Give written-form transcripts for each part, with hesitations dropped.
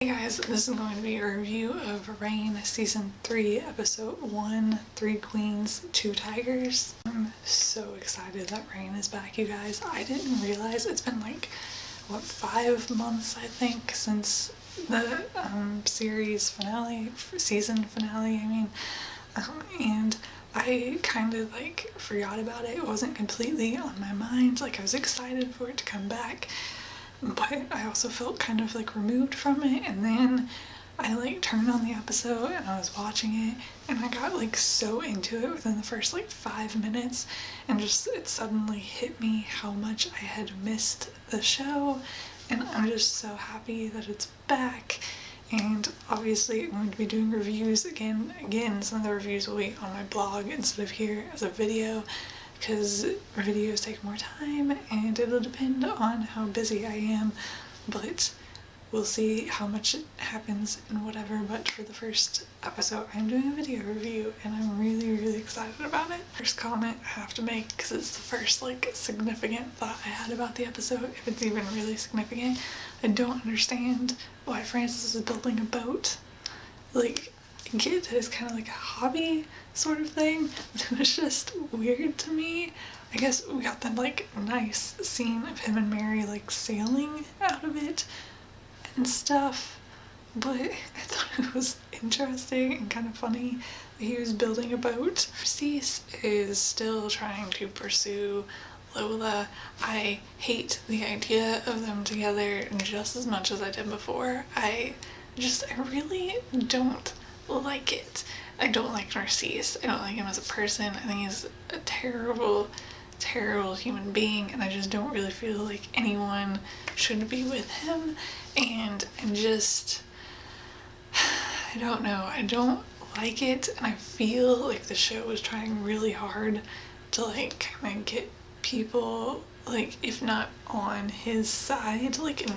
Hey guys, this is going to be a review of Reign Season 3, Episode 1, 3 Queens, 2 Tigers. I'm so excited that Reign is back, you guys. I didn't realize it's been like, 5 months, I think, since the series finale, season finale, and I kind of forgot about it. It wasn't completely on my mind. I was excited for it to come back, but I also felt kind of removed from it. And then I turned on the episode and I was watching it and I got so into it within the first 5 minutes, and just it suddenly hit me how much I had missed the show, and I'm just so happy that it's back. And obviously I'm going to be doing reviews again. Some of the reviews will be on my blog instead of here as a video, because videos take more time and it'll depend on how busy I am, but we'll see how much it happens and whatever. But for the first episode, I'm doing a video review and I'm really excited about it. First comment I have to make, because it's the first significant thought I had about the episode, if it's even really significant. I don't understand why Francis is building a boat. I get that it's kind of a hobby sort of thing, but it was just weird to me. I guess we got that nice scene of him and Mary sailing out of it and stuff, but I thought it was interesting and kind of funny that he was building a boat. Cease is still trying to pursue Lola. I hate the idea of them together just as much as I did before. I really don't like it. I don't like Narcisse. I don't like him as a person. I think he's a terrible human being, and I just don't really feel like anyone should be with him. And I don't know. I don't like it, and I feel like the show is trying really hard to kind of get people, if not on his side, in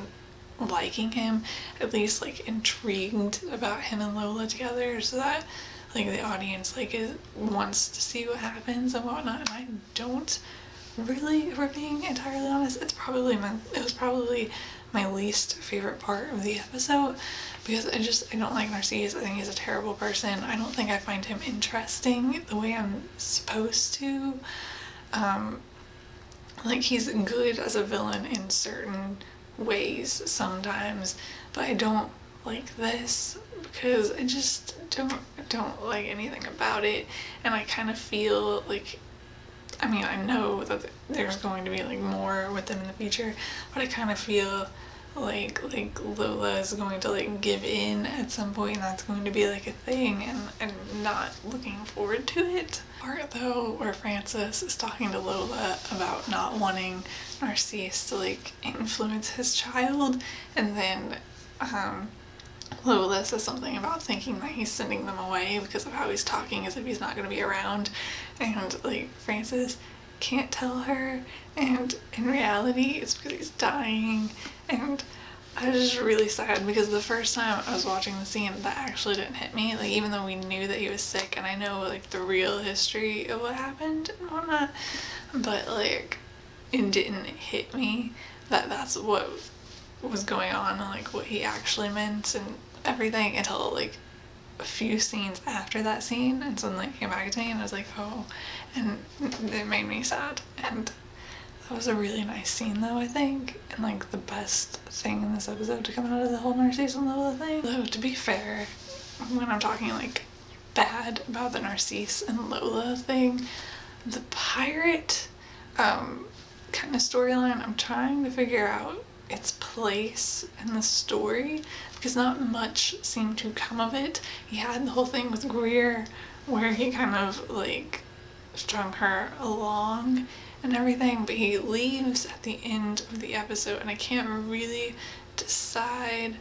liking him, at least intrigued about him and Lola together, so that the audience wants to see what happens and whatnot. And I don't really, if we're being entirely honest, it was probably my least favorite part of the episode, because I don't like Narcisse. I think he's a terrible person. I don't think I find him interesting the way I'm supposed to. He's good as a villain in certain ways sometimes, but I don't like this because I just don't like anything about it. And I kind of feel I know that there's going to be more with them in the future, but I kind of feel like Lola is going to give in at some point, and that's going to be a thing, and I'm not looking forward to it. Part though where Francis is talking to Lola about not wanting Narcisse to influence his child, and then Lola says something about thinking that he's sending them away because of how he's talking as if he's not going to be around, and Francis can't tell her, and in reality it's because he's dying. And I was just really sad, because the first time I was watching the scene, that actually didn't hit me, even though we knew that he was sick and I know the real history of what happened and whatnot, but it didn't hit me that that's what was going on and what he actually meant and everything, until a few scenes after that scene, and suddenly it came back to me and I was oh, and it made me sad. And that was a really nice scene though, I think, and the best thing in this episode to come out of the whole Narcisse and Lola thing. Though, to be fair, when I'm talking bad about the Narcisse and Lola thing, the pirate kind of storyline, I'm trying to figure out its place in the story, because not much seemed to come of it. He had the whole thing with Greer where he kind of strung her along and everything, but he leaves at the end of the episode, and I can't really decide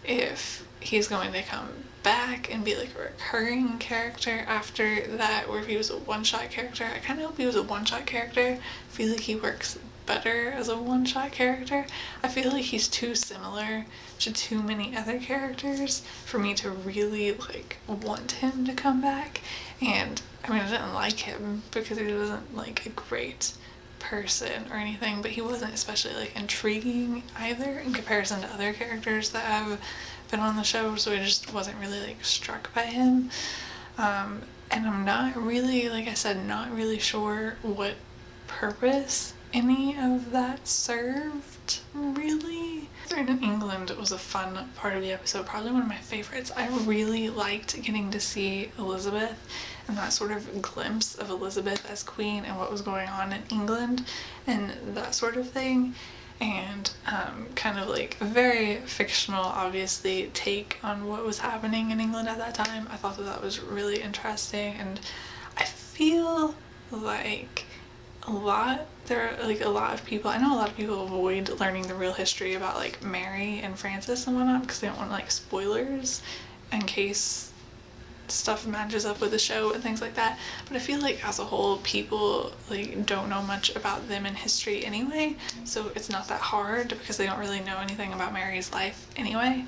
if he's going to come back and be a recurring character after that, or if he was a one-shot character. I kind of hope he was a one-shot character. I feel like he works better as a one-shot character. I feel like he's too similar to too many other characters for me to really want him to come back. And I didn't like him because he wasn't a great person or anything, but he wasn't especially intriguing either in comparison to other characters that have been on the show, so I just wasn't really like struck by him. And I'm not really, like I said, not really sure what purpose any of that served, really. Catherine in England was a fun part of the episode, probably one of my favorites. I really liked getting to see Elizabeth and that sort of glimpse of Elizabeth as queen and what was going on in England and that sort of thing. And kind of like a very fictional, obviously, take on what was happening in England at that time. I thought that was really interesting, and I feel like a lot of people, I know a lot of people avoid learning the real history about like Mary and Francis and whatnot because they don't want like spoilers in case stuff matches up with the show and things like that, but I feel like as a whole people like don't know much about them in history anyway, so it's not that hard because they don't really know anything about Mary's life anyway.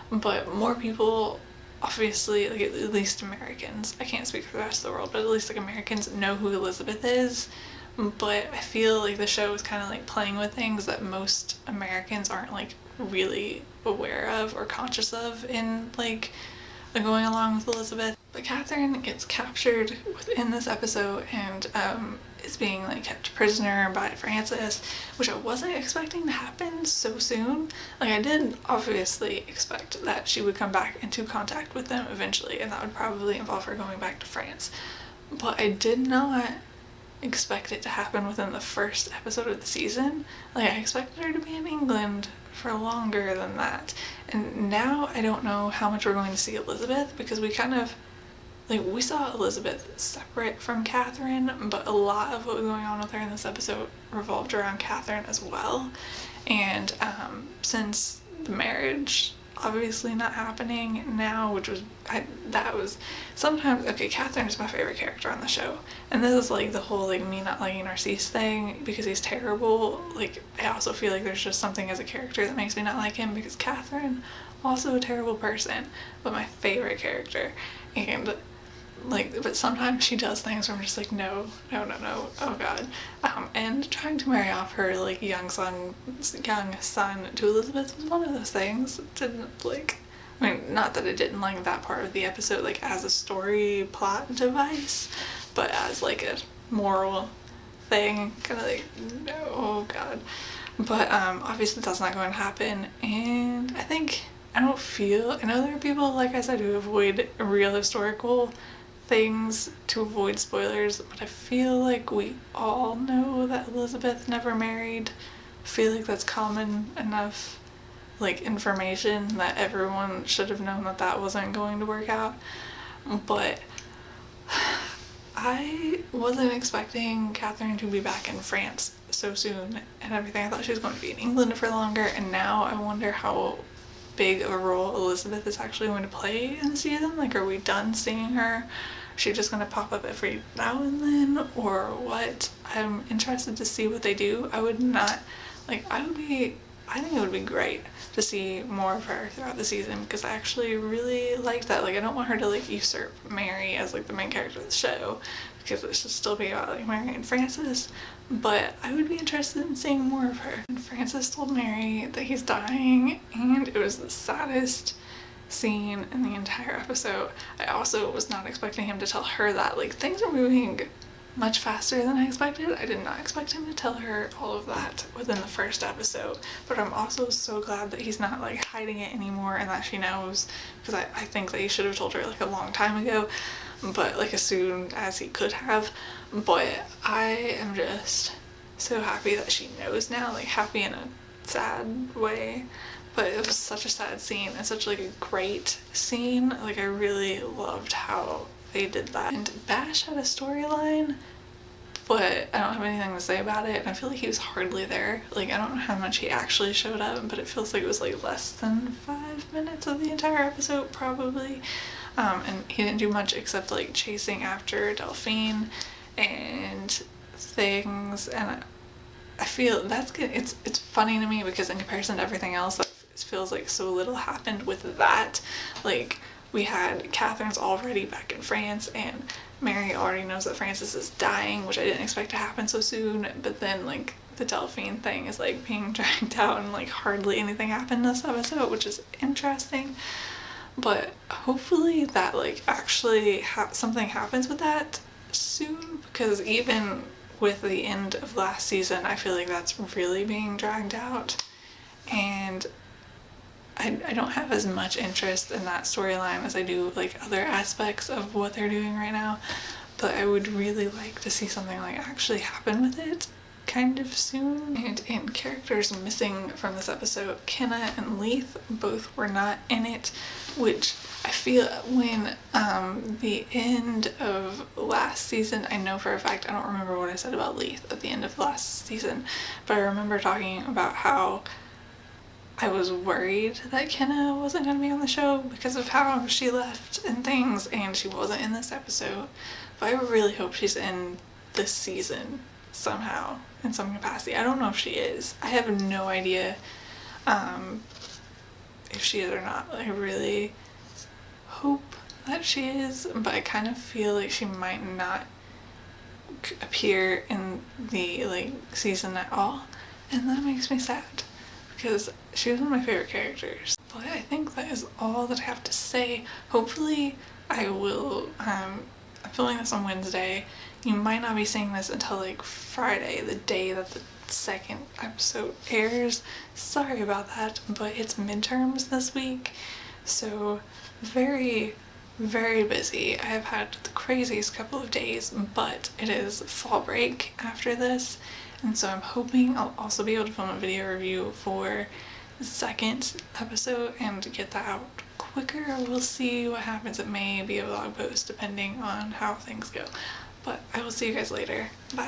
But more people, obviously, like at least Americans, I can't speak for the rest of the world, but at least like Americans know who Elizabeth is. But I feel like the show is kind of like playing with things that most Americans aren't like really aware of or conscious of in like going along with Elizabeth. But Catherine gets captured within this episode and is being like kept prisoner by Francis, which I wasn't expecting to happen so soon. Like I did obviously expect that she would come back into contact with them eventually, and that would probably involve her going back to France. But I did not expect it to happen within the first episode of the season. Like I expected her to be in England for longer than that. And now I don't know how much we're going to see Elizabeth, because we kind of like we saw Elizabeth separate from Catherine, but a lot of what was going on with her in this episode revolved around Catherine as well. And since the marriage obviously not happening now, which was that was sometimes okay. Catherine is my favorite character on the show, and this is like the whole like me not liking Narcisse thing because he's terrible. Like I also feel like there's just something as a character that makes me not like him, because Catherine, also a terrible person, but my favorite character. And like, but sometimes she does things where I'm just like, no, oh god. And trying to marry off her like young son to Elizabeth was one of those things that didn't like, I mean, not that I didn't like that part of the episode like as a story plot device, but as like a moral thing, kind of like, no, oh god. But obviously that's not going to happen, and I know there are people, like I said, who avoid real historical things to avoid spoilers, but I feel like we all know that Elizabeth never married. I feel like that's common enough like information that everyone should have known that that wasn't going to work out. But I wasn't expecting Catherine to be back in France so soon and everything. I thought she was going to be in England for longer, and now I wonder how big of a role Elizabeth is actually going to play in the season. Like, are we done seeing her? Is she just going to pop up every now and then, or what? I'm interested to see what they do. I think it would be great to see more of her throughout the season, because I actually really like that. Like, I don't want her to like usurp Mary as like the main character of the show, because it should still be about like Mary and Francis, but I would be interested in seeing more of her. And Francis told Mary that he's dying, and it was the saddest scene in the entire episode. I also was not expecting him to tell her that. Like, things are moving much faster than I expected. I did not expect him to tell her all of that within the first episode, but I'm also so glad that he's not like hiding it anymore and that she knows, because I think that he should have told her like a long time ago, but like as soon as he could have. But I am just so happy that she knows now, like happy in a sad way. But it was such a sad scene and such like a great scene. Like, I really loved how they did that. And Bash had a storyline, but I don't have anything to say about it, and I feel like he was hardly there. Like, I don't know how much he actually showed up, but it feels like it was like less than 5 minutes of the entire episode probably. And he didn't do much except like chasing after Delphine and things, and I feel that's good. It's funny to me because in comparison to everything else, that feels like so little happened with that. Like, we had Catherine's already back in France, and Mary already knows that Francis is dying, which I didn't expect to happen so soon, but then like the Delphine thing is like being dragged out and like hardly anything happened this episode, which is interesting. But hopefully that like actually something happens with that soon, because even with the end of last season, I feel like that's really being dragged out, and I don't have as much interest in that storyline as I do like other aspects of what they're doing right now, but I would really like to see something like actually happen with it kind of soon. And in characters missing from this episode, Kenna and Leith both were not in it, which I feel when the end of last season, I know for a fact, I don't remember what I said about Leith at the end of last season, but I remember talking about how I was worried that Kenna wasn't going to be on the show because of how she left and things, and she wasn't in this episode. But I really hope she's in this season somehow, in some capacity. I don't know if she is. I have no idea if she is or not. I really hope that she is, but I kind of feel like she might not appear in the like season at all, and that makes me sad, because she was one of my favorite characters. But I think that is all that I have to say. Hopefully I will, I'm filming this on Wednesday. You might not be seeing this until like Friday, the day that the second episode airs. Sorry about that, but it's midterms this week, so very, very busy. I have had the craziest couple of days, but it is fall break after this, and so I'm hoping I'll also be able to film a video review for the second episode and get that out quicker. We'll see what happens. It may be a vlog post depending on how things go, but I will see you guys later. Bye.